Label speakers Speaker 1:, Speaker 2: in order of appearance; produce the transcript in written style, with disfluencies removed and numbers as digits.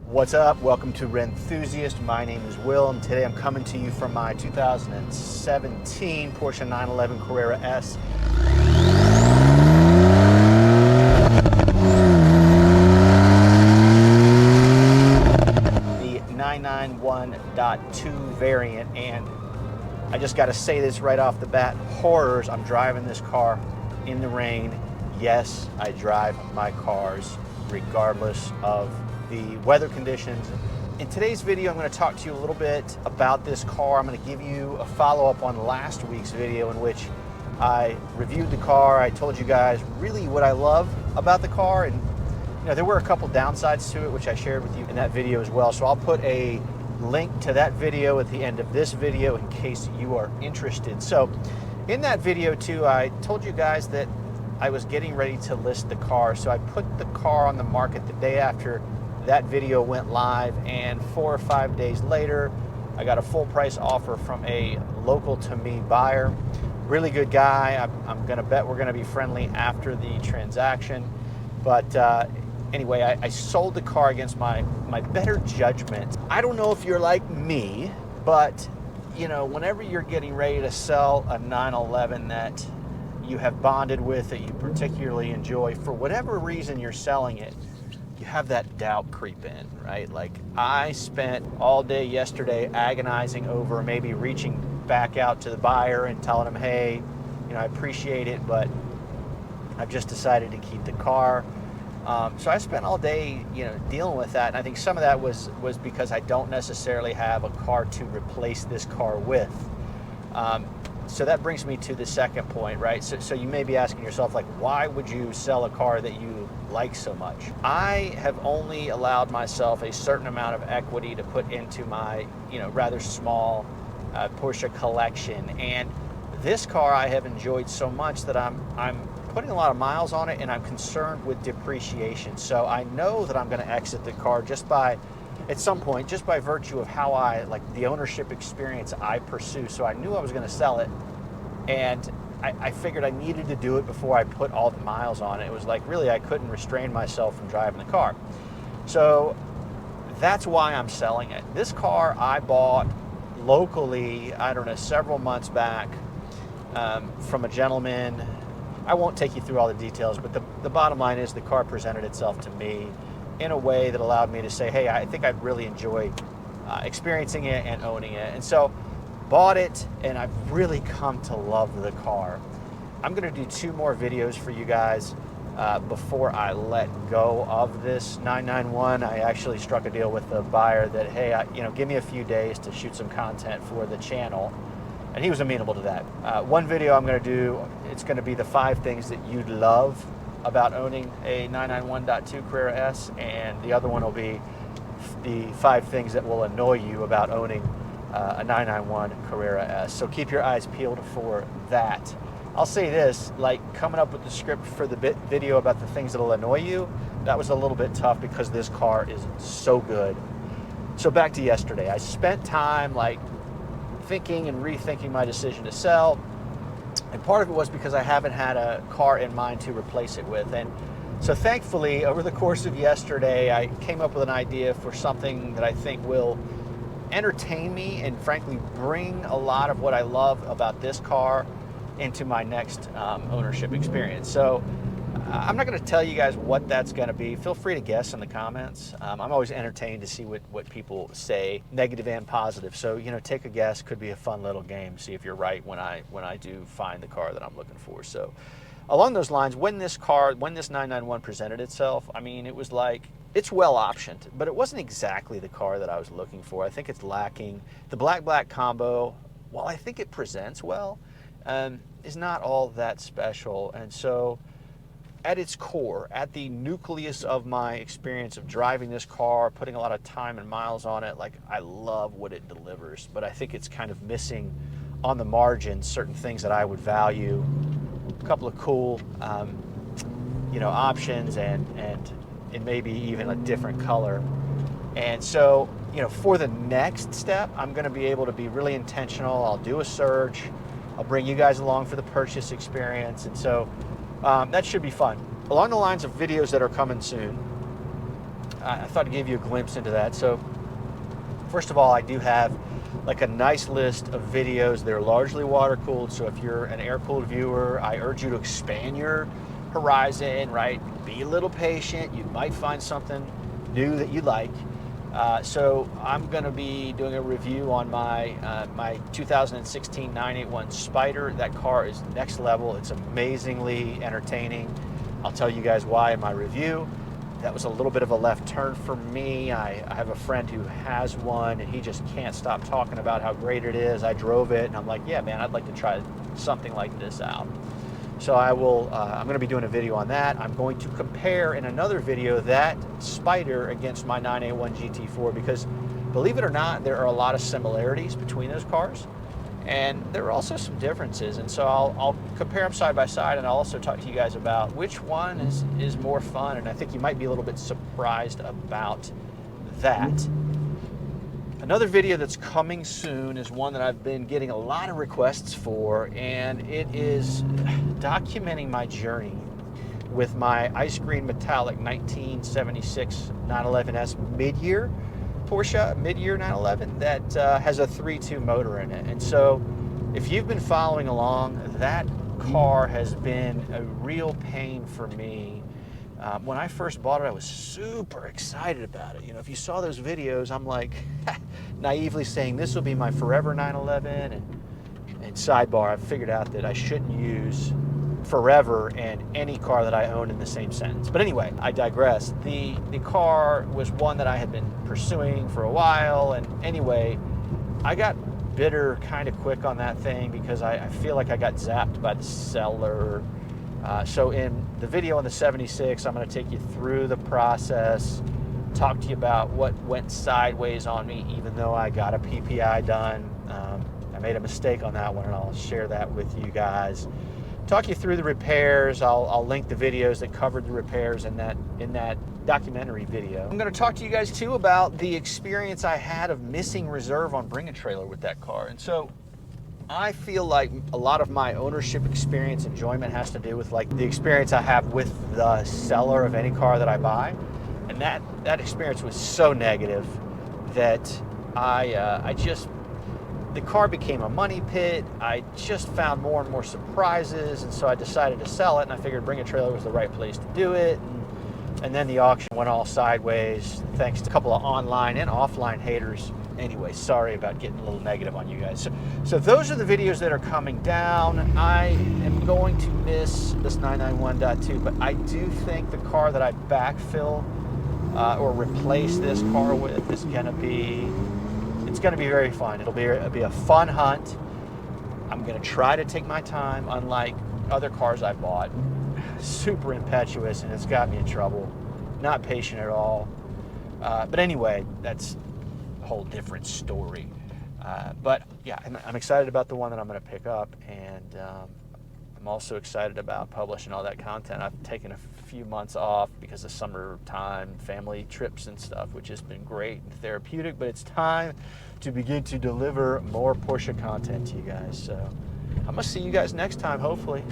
Speaker 1: What's up? Welcome to Rennthusiast. My name is Will, and today I'm coming to you from my 2017 Porsche 911 Carrera S. The 991.2 variant, and I just got to say this right off the bat, horrors, I'm driving this car in the rain. Yes, I drive my cars regardless of the weather conditions. In today's video, I'm going to talk to you a little bit about this car. I'm going to give you a follow-up on last week's video in which I reviewed the car. I told you guys really what I love about the car, and there were a couple downsides to it which I shared with you in that video as well. So I'll put a link to that video at the end of this video in case you are interested. So in that video too, I told you guys that I was getting ready to list the car. So I put the car on the market the day after that video went live, and 4 or 5 days later, I got a full price offer from a local to me buyer. Really good guy. I'm gonna bet we're gonna be friendly after the transaction. But anyway, I sold the car against my better judgment. I don't know if you're like me, but whenever you're getting ready to sell a 911 that you have bonded with, that you particularly enjoy, for whatever reason you're selling it, you have that doubt creep in, right? Like, I spent all day yesterday agonizing over maybe reaching back out to the buyer and telling him, hey, I appreciate it, but I've just decided to keep the car. So I spent all day, dealing with that. And I think some of that was because I don't necessarily have a car to replace this car with. So that brings me to the second point, right? So you may be asking yourself, like, why would you sell a car that you like so much? I have only allowed myself a certain amount of equity to put into my, rather small Porsche collection. And this car I have enjoyed so much that I'm putting a lot of miles on it, and I'm concerned with depreciation. So I know that I'm going to exit the car at some point, just by virtue of how I like the ownership experience I pursue. So I knew I was going to sell it, and I figured I needed to do it before I put all the miles on it. It was like, really, I couldn't restrain myself from driving the car. So that's why I'm selling it. This car I bought locally, I don't know, several months back from a gentleman. I won't take you through all the details, but the bottom line is the car presented itself to me in a way that allowed me to say, hey, I think I'd really enjoy experiencing it and owning it. And so bought it, and I've really come to love the car. I'm gonna do 2 more videos for you guys before I let go of this 991. I actually struck a deal with the buyer that, hey, give me a few days to shoot some content for the channel. And he was amenable to that. One video I'm gonna do, it's gonna be the 5 things that you'd love about owning a 991.2 Carrera S, and the other one will be the 5 things that will annoy you about owning a 991 Carrera S. So keep your eyes peeled for that. I'll say this, like, coming up with the script for the video about the things that'll annoy you, that was a little bit tough because this car is so good. So back to yesterday. I spent time like thinking and rethinking my decision to sell. And part of it was because I haven't had a car in mind to replace it with. And so thankfully, over the course of yesterday, I came up with an idea for something that I think will entertain me and frankly bring a lot of what I love about this car into my next ownership experience. So I'm not going to tell you guys what that's going to be. Feel free to guess in the comments. I'm always entertained to see what people say, negative and positive. So take a guess. Could be a fun little game. See if you're right when I do find the car that I'm looking for. So along those lines, when this 991 presented itself, I mean, it was like, it's well optioned, but it wasn't exactly the car that I was looking for. I think it's lacking. The black combo, while I think it presents well, is not all that special. And so at its core, at the nucleus of my experience of driving this car, putting a lot of time and miles on it, like, I love what it delivers, but I think it's kind of missing on the margin certain things that I would value. A couple of cool, options and maybe even a different color. And so, for the next step, I'm going to be able to be really intentional. I'll do a search. I'll bring you guys along for the purchase experience. And so that should be fun. Along the lines of videos that are coming soon, I thought I'd give you a glimpse into that. So first of all, I do have like a nice list of videos. They're largely water cooled, so if you're an air cooled viewer, I urge you to expand your horizon, right? Be a little patient. You might find something new that you like. So I'm going to be doing a review on my my 2016 981 Spider. That car is next level. It's amazingly entertaining. I'll tell you guys why in my review. That was a little bit of a left turn for me. I have a friend who has one, and he just can't stop talking about how great it is. I drove it, and I'm like, yeah, man, I'd like to try something like this out. So I will, I'm going to be doing a video on that. I'm going to compare in another video that Spider against my 981 GT4 because, believe it or not, there are a lot of similarities between those cars. And there are also some differences, and so I'll compare them side by side, and I'll also talk to you guys about which one is more fun, and I think you might be a little bit surprised about that. Another video that's coming soon is one that I've been getting a lot of requests for, and it is documenting my journey with my ice green metallic 1976 911S mid-year Porsche mid-year 911 that has a 3.2 motor in it. And so if you've been following along, that car has been a real pain for me. When I first bought it, I was super excited about it. You know, if you saw those videos, I'm like naively saying this will be my forever 911. And sidebar, I've figured out that I shouldn't use forever and any car that I own in the same sentence. But anyway, I digress. The car was one that I had been pursuing for a while, and anyway, I got bitter kind of quick on that thing because I feel like I got zapped by the seller. So in the video on the 76, I'm going to take you through the process, talk to you about what went sideways on me, even though I got a PPI done. I made a mistake on that one, and I'll share that with you guys. Talk you through the repairs. I'll link the videos that covered the repairs in that documentary video. I'm going to talk to you guys too about the experience I had of missing reserve on Bring a Trailer with that car. And so I feel like a lot of my ownership experience enjoyment has to do with like the experience I have with the seller of any car that I buy. And that experience was so negative that the car became a money pit. I just found more and more surprises, and so I decided to sell it, and I figured Bring a Trailer was the right place to do it. And then the auction went all sideways thanks to a couple of online and offline haters. Anyway, sorry about getting a little negative on you guys. So those are the videos that are coming down. I am going to miss this 991.2, but I do think the car that I backfill or replace this car with is going to be very fun. It'll be a fun hunt. I'm going to try to take my time, unlike other cars I bought. Super impetuous, and it's got me in trouble. Not patient at all. But anyway, that's a whole different story. But yeah, I'm excited about the one that I'm going to pick up, and I'm also excited about publishing all that content. I've taken a few months off because of summertime, family trips and stuff, which has been great and therapeutic, but it's time to begin to deliver more Porsche content to you guys. So I'm going to see you guys next time, hopefully.